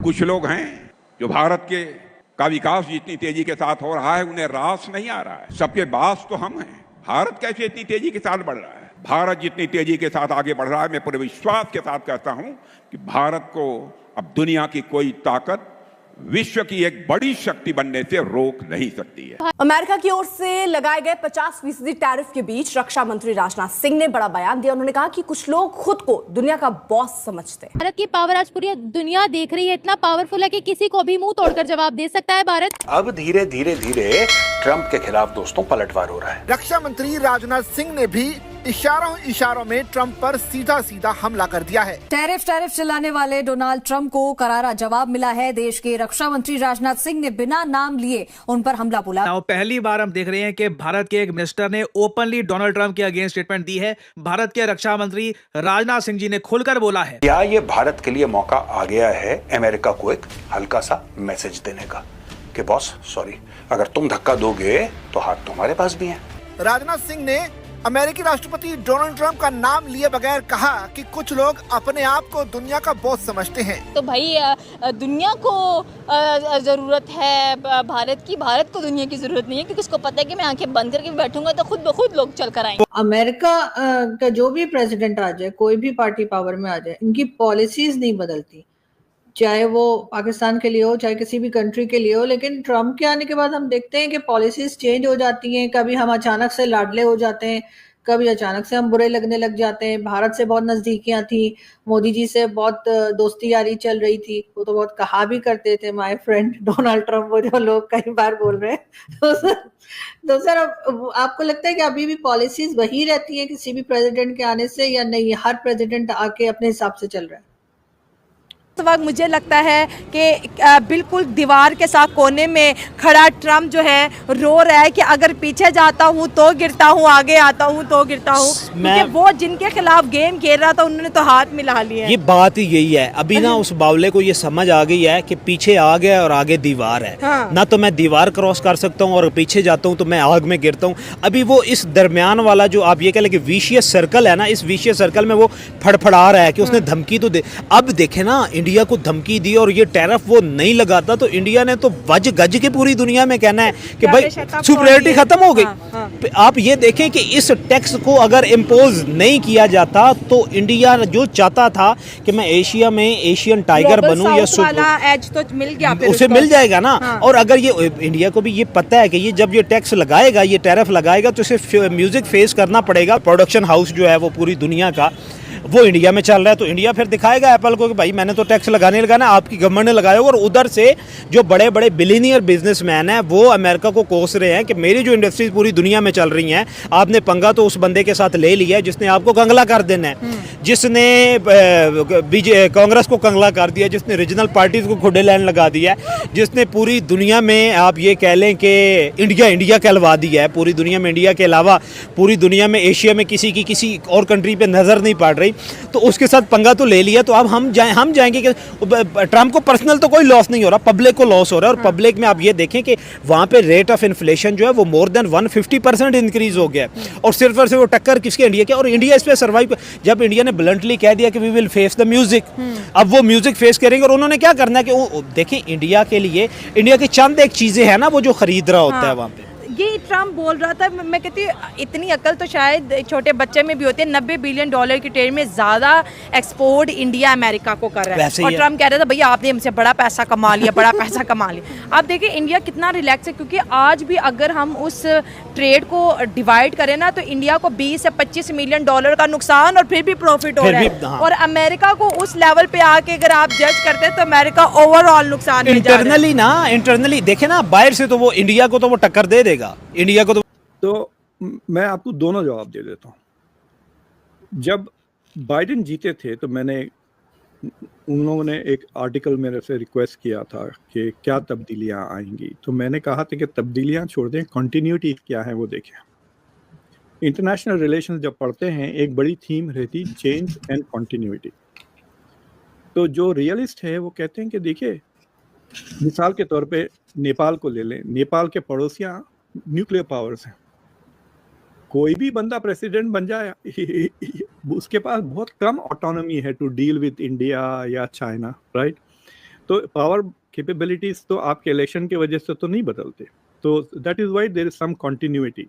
कुछ लोग हैं जो भारत के का विकास जितनी तेजी के साथ हो रहा है उन्हें रास नहीं आ रहा है। सबके बास तो हम हैं। भारत कैसे इतनी तेजी के साथ बढ़ रहा है? भारत जितनी तेजी के साथ आगे बढ़ रहा है, मैं पूरे विश्वास के साथ कहता हूं कि भारत को अब दुनिया की कोई ताकत विश्व की एक बड़ी शक्ति बनने से रोक नहीं सकती है। अमेरिका की ओर से लगाए गए 50% टैरिफ के बीच रक्षा मंत्री राजनाथ सिंह ने बड़ा बयान दिया। उन्होंने कहा कि कुछ लोग खुद को दुनिया का बॉस समझते हैं। भारत की पावर आज पूरी दुनिया देख रही है, इतना पावरफुल है कि किसी को भी मुंह तोड़कर जवाब दे सकता है भारत। अब धीरे धीरे ट्रंप के खिलाफ दोस्तों पलटवार हो रहा है। रक्षा मंत्री राजनाथ सिंह ने भी इशारों में ट्रंप पर सीधा सीधा हमला कर दिया है। टैरिफ चिल्लाने वाले डोनाल्ड ट्रंप को करारा जवाब मिला है। देश के रक्षा मंत्री राजनाथ सिंह ने बिना नाम लिए उन पर हमला बोला। पहली बार हम देख रहे हैं कि भारत के एक मिनिस्टर ने ओपनली डोनाल्ड ट्रंप के अगेंस्ट स्टेटमेंट दी है। भारत के रक्षा मंत्री राजनाथ सिंह जी ने खुलकर बोला है। क्या ये भारत के लिए मौका आ गया है अमेरिका को एक हल्का सा मैसेज देने का कि बॉस सॉरी, अगर तुम धक्का दोगे तो हाथ तुम्हारे पास भी है। राजनाथ सिंह ने अमेरिकी राष्ट्रपति डोनाल्ड ट्रंप का नाम लिए बगैर कहा कि कुछ लोग अपने आप को दुनिया का बॉस समझते हैं। तो भाई दुनिया को जरूरत है भारत को दुनिया की जरूरत नहीं है, क्योंकि उसको पता है कि मैं आंखें बंद करके बैठूंगा तो खुद ब खुद लोग चल कर आएंगे। अमेरिका का जो भी प्रेसिडेंट आ जाए, कोई भी पार्टी पावर में आ जाए, इनकी पॉलिसीज नहीं बदलती, चाहे वो पाकिस्तान के लिए हो चाहे किसी भी कंट्री के लिए हो। लेकिन ट्रंप के आने के बाद हम देखते हैं कि पॉलिसीज चेंज हो जाती हैं। कभी हम अचानक से लाडले हो जाते हैं, कभी अचानक से हम बुरे लगने लग जाते हैं। भारत से बहुत नजदीकियां थी, मोदी जी से बहुत दोस्ती यारी चल रही थी। वो तो बहुत कहा भी करते थे माय फ्रेंड डोनाल्ड ट्रंप, वो जो लोग कई बार बोल रहे हैं। तो सर आपको लगता है कि अभी भी पॉलिसीज वही रहती है किसी भी प्रेसिडेंट के आने से, या नहीं हर प्रेसिडेंट आके अपने हिसाब से चल रहा है? इस वक्त मुझे लगता है कि बिल्कुल दीवार के साथ कोने में खड़ा ट्रम्प जो है रो रहा है कि अगर पीछे जाता हूँ तो गिरता हूँ, आगे आता हूँ तो गिरता हूँ। क्योंकि वो जिनके खिलाफ गेम खेल रहा था उन्होंने तो हाथ मिला लिया। ये बात ही यही है। अभी ना उस बावले को ये समझ आ गई है कि पीछे आग है और आगे दीवार है। हाँ। ना तो मैं दीवार क्रॉस कर सकता हूँ और पीछे जाता हूँ तो मैं आग में गिरता हूँ। अभी वो इस दरमियान वाला जो आप ये कह लें कि विशियस सर्कल है ना, इस विशियस सर्कल में वो फड़फड़ा रहा है कि उसने धमकी तो दे। अब देखे ना, इंडिया को धमकी दी और ये टैरिफ वो नहीं लगाता तो इंडिया ने तो वज गज के पूरी दुनिया में कहना है कि भाई सुपीरियरिटी खत्म हो गई। आप ये देखें कि इस टैक्स को अगर इम्पोज नहीं किया जाता तो इंडिया जो चाहता था कि मैं एशिया में एशियन टाइगर बनूं या एज तो मिल गया, उसे मिल जाएगा ना। और अगर ये इंडिया को भी ये पता है कि ये जब ये टैक्स लगाएगा, ये टैरिफ लगाएगा तो इसे म्यूजिक फेस करना पड़ेगा। प्रोडक्शन हाउस जो है वो पूरी दुनिया का वो इंडिया में चल रहा है, तो इंडिया फिर दिखाएगा एप्पल को कि भाई मैंने तो टैक्स लगाना, आपकी गवर्नमेंट ने लगाया। और उधर से जो बड़े बड़े बिलियनियर बिजनेसमैन हैं वो अमेरिका को कोस रहे हैं कि मेरी जो इंडस्ट्रीज पूरी दुनिया में चल रही हैं, आपने पंगा तो उस बंदे के साथ ले लिया है जिसने आपको कंगला कर देना है, जिसने कांग्रेस को कंगला कर दिया, जिसने रीजनल पार्टीज को खुडे लाइन लगा दिया है, जिसने पूरी दुनिया में आप ये कह लें कि इंडिया कहलवा दिया है। पूरी दुनिया में इंडिया के अलावा पूरी दुनिया में एशिया में किसी और कंट्री पे नजर नहीं पड़ रही, तो उसके साथ पंगा तो ले लिया। तो अब हम जाएंगे कि ट्रंप को पर्सनल तो कोई लॉस नहीं हो रहा, पब्लिक को लॉस हो रहा है। और पब्लिक में आप ये देखें कि वहां पे रेट ऑफ इन्फ्लेशन जो है वो मोर देन 150% इंक्रीज हो गया है। और सिर्फ और सिर्फ वो टक्कर किसके, इंडिया के। और इंडिया इस पे सर्वाइव, जब इंडिया ने ब्लंटली कह दिया कि we will face the music, अब वो म्यूजिक फेस करेंगे। और उन्होंने क्या करना है कि वो देखें, इंडिया के लिए इंडिया की चंद एक चीजें हैं ना वो जो खरीद रहा होता है वहां पे। ये ट्रम्प बोल रहा था, मैं कहती हूँ इतनी अकल तो शायद छोटे बच्चे में भी होती है। $90 बिलियन की ट्रेड में ज्यादा एक्सपोर्ट इंडिया अमेरिका को कर रहा है। और ट्रम्प कह रहा था भैया आपने हमसे बड़ा पैसा कमा लिया, बड़ा पैसा कमा लिया। आप देखिए इंडिया कितना रिलैक्स है, क्योंकि आज भी अगर हम उस ट्रेड को डिवाइड करें ना तो इंडिया को $20 से $25 मिलियन का नुकसान और फिर भी प्रॉफिट हो रहा है। और अमेरिका को उस लेवल पे आके अगर आप जज करते हैं तो अमेरिका ओवरऑल नुकसान में जा रहा है। इंटरनली देखे ना, बाहर से तो वो इंडिया को तो वो टक्कर दे देगा, इंडिया को तो मैं आपको दोनों जवाब दे देता हूँ। जब बाइडेन जीते थे तो उन लोगों ने एक आर्टिकल मेरे से रिक्वेस्ट किया था कि क्या तब्दीलियाँ आएंगी, तो मैंने कहा था कि तब्दीलियाँ छोड़ दें, कंटिन्यूटी क्या है वो देखें। इंटरनेशनल रिलेशंस जब पढ़ते हैं एक बड़ी थीम रहती चेंज एंड कंटिन्यूटी। तो जो रियलिस्ट है वो कहते हैं कि देखिए, मिसाल के तौर पे नेपाल को ले लें, नेपाल के पड़ोसियाँ न्यूक्लियर पावर्स हैं। कोई भी बंदा प्रेसिडेंट बन जाए उसके पास बहुत कम ऑटोनॉमी है टू डील विद इंडिया या चाइना, राइट। तो पावर कैपेबिलिटीज तो आपके इलेक्शन की वजह से तो नहीं बदलते, तो that is why there is some continuity.